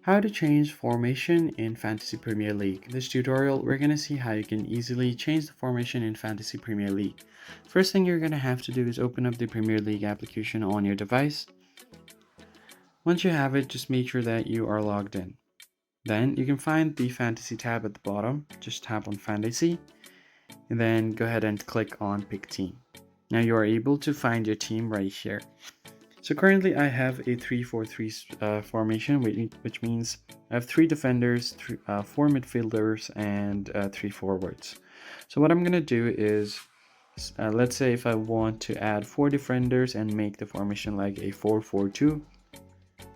How to change formation in Fantasy Premier League. In this tutorial, we're going to see how you can easily change the formation in Fantasy Premier League. First thing you're going to have to do is open up the Premier League application on your device. Once you have it, just make sure that you are logged in. Then you can find the Fantasy tab at the bottom. Just tap on Fantasy and then go ahead and click on Pick Team. Now you are able to find your team right here. So currently I have a 3-4-3 formation, which means I have 3 defenders, 4 midfielders, and 3 forwards. So what I'm going to do is, let's say if I want to add 4 defenders and make the formation like a 4-4-2,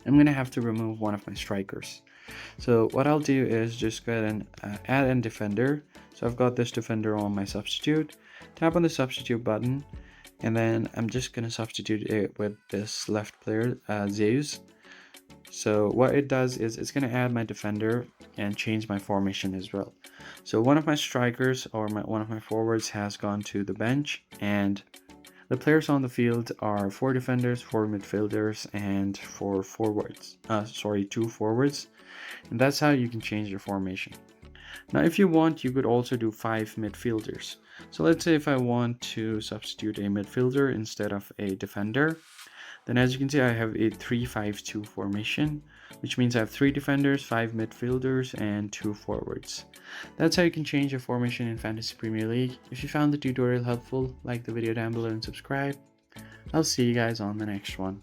I'm going to have to remove one of my strikers. So what I'll do is just go ahead and add a defender. So I've got this defender on my substitute. Tap on the substitute button. And then I'm just going to substitute it with this left player, Zeus. So what it does is it's going to add my defender and change my formation as well. So one of my strikers or one of my forwards has gone to the bench, and the players on the field are 4 defenders, 4 midfielders, and 2 forwards. And that's how you can change your formation. Now if you want, you could also do 5 midfielders. So let's say if I want to substitute a midfielder instead of a defender, then as you can see I have a 3-5-2 formation, which means I have 3 defenders, 5 midfielders, and 2 forwards. That's how you can change your formation in Fantasy Premier League. If you found the tutorial helpful, like the video down below and subscribe. I'll see you guys on the next one.